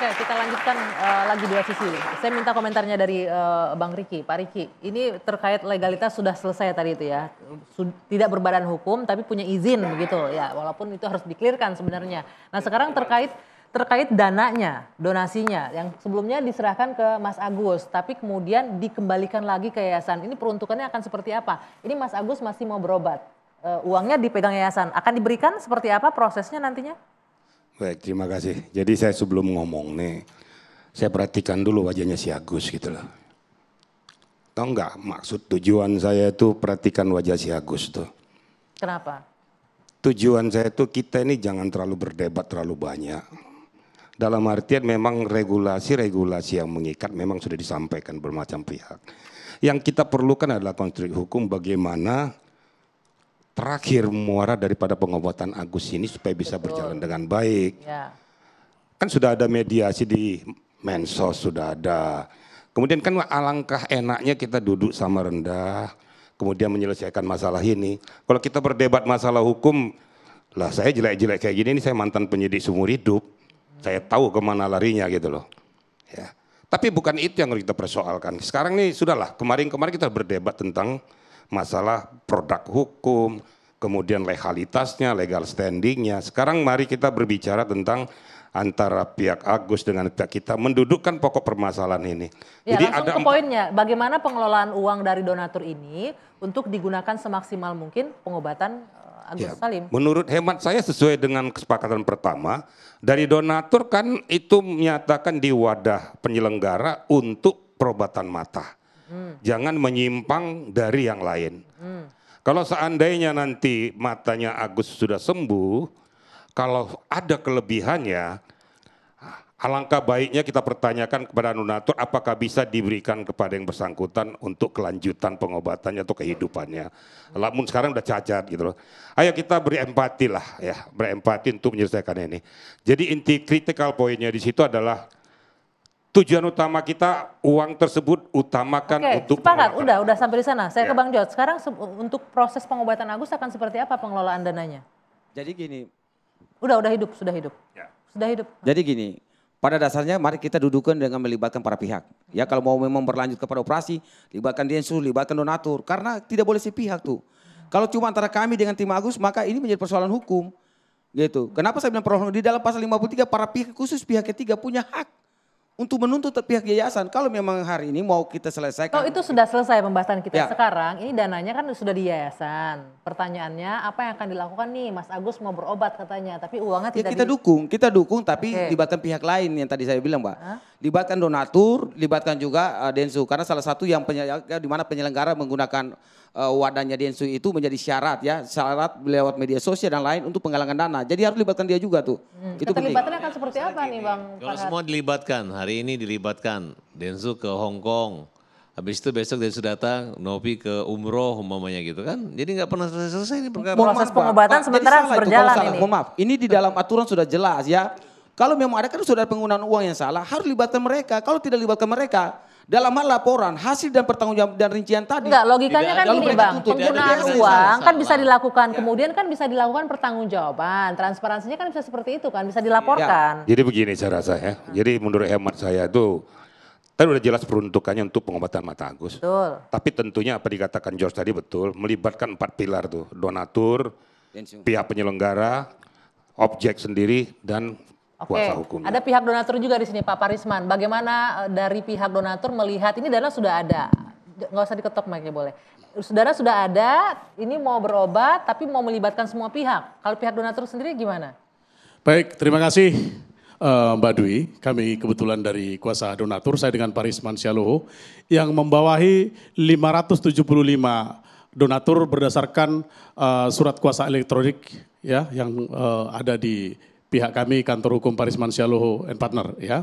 Oke, kita lanjutkan lagi dua sisi. Saya minta komentarnya dari Bang Riki, Pak Riki. Ini terkait legalitas sudah selesai tadi itu ya. Tidak berbadan hukum tapi punya izin begitu ya. Walaupun itu harus diklirkan sebenarnya. Nah sekarang terkait dananya, donasinya yang sebelumnya diserahkan ke Mas Agus. Tapi kemudian dikembalikan lagi ke yayasan. Ini peruntukannya akan seperti apa? Ini Mas Agus masih mau berobat. Uangnya dipegang yayasan. Akan diberikan seperti apa prosesnya nantinya? Baik, terima kasih. Jadi saya sebelum ngomong nih, saya perhatikan dulu wajahnya si Agus gitu loh. Tahu nggak maksud tujuan saya itu perhatikan wajah si Agus tuh. Kenapa? Tujuan saya itu kita ini jangan terlalu berdebat terlalu banyak. Dalam artian memang regulasi yang mengikat memang sudah disampaikan bermacam pihak. Yang kita perlukan adalah konstruksi hukum bagaimana terakhir muara daripada pengobatan Agus ini supaya bisa berjalan dengan baik. Ya. Kan sudah ada mediasi di Mensos, sudah ada. Kemudian kan alangkah enaknya kita duduk sama rendah, kemudian menyelesaikan masalah ini. Kalau kita berdebat masalah hukum, lah saya jelek-jelek kayak gini, ini saya mantan penyidik seumur hidup. Saya tahu kemana larinya gitu loh. Ya. Tapi bukan itu yang harus kita persoalkan. Sekarang nih sudahlah, kemarin-kemarin kita berdebat tentang masalah produk hukum, kemudian legalitasnya, legal standingnya. Sekarang mari kita berbicara tentang antara pihak Agus dengan pihak kita mendudukkan pokok permasalahan ini. Ya, jadi langsung ada ke poinnya, bagaimana pengelolaan uang dari donatur ini untuk digunakan semaksimal mungkin pengobatan Agus Salim? Menurut hemat saya sesuai dengan kesepakatan pertama, dari donatur kan itu menyatakan di wadah penyelenggara untuk perobatan mata. Jangan menyimpang dari yang lain. Kalau seandainya nanti matanya Agus sudah sembuh, kalau ada kelebihannya, alangkah baiknya kita pertanyakan kepada donatur apakah bisa diberikan kepada yang bersangkutan untuk kelanjutan pengobatannya atau kehidupannya. Namun sekarang udah cacat gitu loh. Ayo kita beri empati lah ya, berempati untuk menyelesaikan ini. Jadi inti kritikal poinnya di situ adalah tujuan utama kita uang tersebut utamakan untuk sepakat, udah sampai di sana. Saya ke Bang Jod. Sekarang untuk proses pengobatan Agus akan seperti apa pengelolaan dananya? Jadi gini. Sudah hidup. Ya. Sudah hidup. Jadi gini, pada dasarnya mari kita dudukkan dengan melibatkan para pihak. Ya kalau mau memang berlanjut kepada operasi, libatkan Densus, libatkan donatur. Karena tidak boleh sepihak tuh. Kalau cuma antara kami dengan tim Agus, maka ini menjadi persoalan hukum. Gitu. Kenapa saya bilang persoalan di dalam pasal 53 para pihak khusus pihak ketiga punya hak untuk menuntut pihak yayasan. Kalau memang hari ini mau kita selesaikan. Kalau itu sudah selesai pembahasan kita sekarang, ini dananya kan sudah di yayasan. Pertanyaannya apa yang akan dilakukan nih, Mas Agus mau berobat katanya, tapi uangnya tidak kita dukung tapi libatkan pihak lain yang tadi saya bilang Mbak. Libatkan donatur, libatkan juga Densu. Karena salah satu yang di mana penyelenggara menggunakan wadahnya Densu itu menjadi syarat lewat media sosial dan lain untuk penggalangan dana. Jadi harus libatkan dia juga tuh. Itu keterlibatannya akan seperti apa nih Bang? Kalau semua dilibatkan, hari ini dilibatkan Densu ke Hong Kong. Habis itu besok Densu datang, Novi ke umroh umpamanya gitu kan. Jadi nggak pernah selesai ini perkara. Proses pengobatan sementara harus berjalan ini. Mohon maaf, ini di dalam aturan sudah jelas ya. Kalau memang ada kan sudah penggunaan uang yang salah, harus libatkan mereka. Kalau tidak libatkan mereka, dalam hal laporan, hasil dan pertanggungjawaban dan rincian tadi. Enggak, logikanya kan gini Bang, penggunaan uang kan bisa dilakukan, kemudian kan bisa dilakukan pertanggungjawaban. Transparansinya kan bisa seperti itu kan, bisa dilaporkan. Jadi begini saya rasa ya, jadi menurut hemat saya itu, tadi udah jelas peruntukannya untuk pengobatan mata Agus. Betul. Tapi tentunya apa dikatakan George tadi betul, melibatkan 4 pilar tuh, donatur, pihak penyelenggara, objek sendiri, dan kuasa hukum. Ada pihak donatur juga di sini Pak Parisman. Bagaimana dari pihak donatur melihat ini dana sudah ada, nggak usah diketok mic-nya boleh. Saudara sudah ada, ini mau berobat tapi mau melibatkan semua pihak. Kalau pihak donatur sendiri gimana? Baik, terima kasih Mbak Dwi. Kami kebetulan dari kuasa donatur, saya dengan Parisman Syaloho yang membawahi 575 donatur berdasarkan surat kuasa elektronik ya yang ada di pihak kami kantor hukum Parisman Syaloho and Partner ya.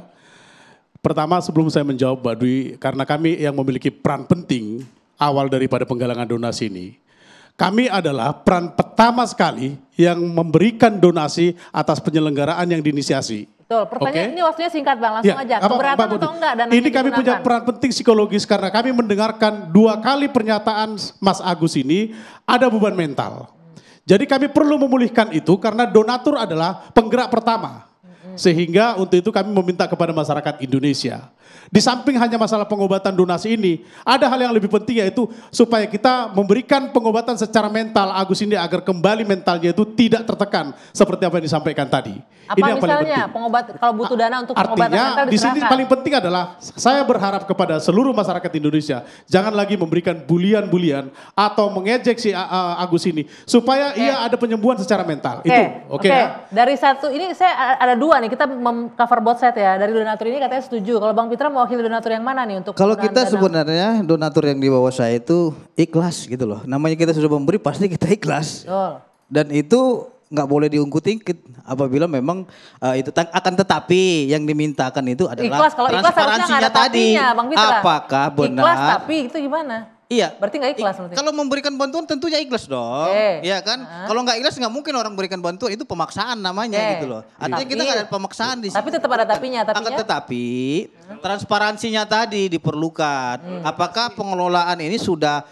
Pertama sebelum saya menjawab Mbak Dwi, karena kami yang memiliki peran penting awal daripada penggalangan donasi ini. Kami adalah peran pertama sekali yang memberikan donasi atas penyelenggaraan yang diinisiasi. Betul, pertanyaan ini waktunya singkat Bang, langsung aja. Keberatan atau enggak dan ini kami punya peran penting psikologis karena kami mendengarkan 2 kali pernyataan Mas Agus ini ada beban mental. Jadi kami perlu memulihkan itu karena donatur adalah penggerak pertama. Sehingga untuk itu kami meminta kepada masyarakat Indonesia. Di samping hanya masalah pengobatan donasi ini, ada hal yang lebih penting yaitu supaya kita memberikan pengobatan secara mental Agus ini agar kembali mentalnya itu tidak tertekan seperti apa yang disampaikan tadi. Apa Ini yang paling misalnya penting. pengobat kalau butuh dana untuk pengobatan mental Artinya di sini diserahkan? paling penting adalah saya berharap kepada seluruh masyarakat Indonesia jangan lagi memberikan bulian-bulian atau mengejek si Agus ini supaya ia ada penyembuhan secara mental. Itu oke ya? Dari satu ini saya ada dua nih, kita cover both side ya. Dari donatur ini katanya setuju. Kalau Bang Pitra mewakili donatur yang mana nih untuk Kalau penggunaan kita dana? sebenarnya donatur yang di bawah saya itu ikhlas gitu loh. Namanya kita sudah memberi pasti kita ikhlas. Betul. Dan itu nggak boleh diungkit-ungkit apabila memang itu akan tetapi yang dimintakan itu adalah Ikhlas, kalau ikhlas harusnya nggak ada transparansinya tadi. tapinya, Bang Pitra. Apakah benar? Ikhlas tapi itu gimana? Iya. Berarti nggak ikhlas berarti? Kalau memberikan bantuan tentunya ikhlas dong. Oke. Iya kan? Kalau nggak ikhlas nggak mungkin orang berikan bantuan, itu pemaksaan namanya Oke. gitu loh. Artinya Tapi- kita nggak ada pemaksaan di Tapi tetap ada tapinya, Akan tapinya? tetapi transparansinya tadi diperlukan. Apakah pengelolaan ini sudah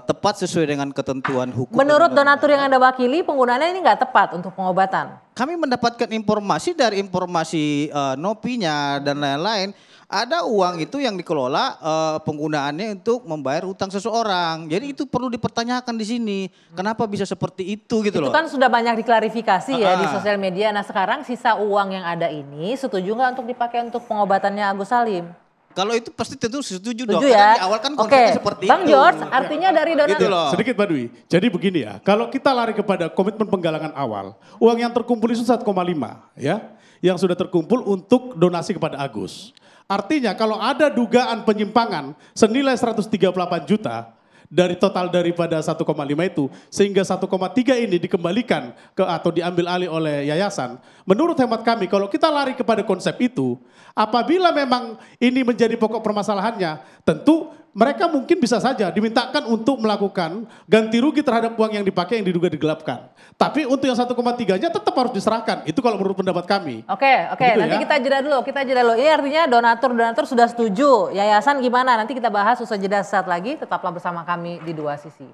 tepat sesuai dengan ketentuan hukum? Menurut donatur yang Anda wakili, penggunaannya ini nggak tepat untuk pengobatan. Kami mendapatkan informasi dari informasi Nopinya dan lain-lain. Ada uang itu yang dikelola penggunaannya untuk membayar utang seseorang. Jadi itu perlu dipertanyakan di sini. Kenapa bisa seperti itu gitu Itu loh. kan sudah banyak diklarifikasi ya di sosial media. Nah sekarang sisa uang yang ada ini setuju nggak untuk dipakai untuk pengobatannya Agus Salim? Kalau itu pasti tentu setuju dong. Setuju Karena ya? di awal kan Oke, konsepnya seperti Bang itu. George, artinya dari donatur. Gitu loh. Sedikit Pak Dwi. Jadi begini ya, kalau kita lari kepada komitmen penggalangan awal, uang yang terkumpul itu 1,5 ya, yang sudah terkumpul untuk donasi kepada Agus. Artinya kalau ada dugaan penyimpangan senilai 138 juta dari total daripada 1,5 itu, sehingga 1,3 ini dikembalikan ke atau diambil alih oleh yayasan. Menurut hemat kami kalau kita lari kepada konsep itu, apabila memang ini menjadi pokok permasalahannya, tentu mereka mungkin bisa saja dimintakan untuk melakukan ganti rugi terhadap uang yang dipakai yang diduga digelapkan. Tapi untuk yang 1,3-nya tetap harus diserahkan. Itu kalau menurut pendapat kami. Oke, Begitu nanti ya? kita jeda dulu, Ini artinya donatur sudah setuju. Yayasan gimana? Nanti kita bahas usai jeda saat lagi. Tetaplah bersama kami di Dua Sisi.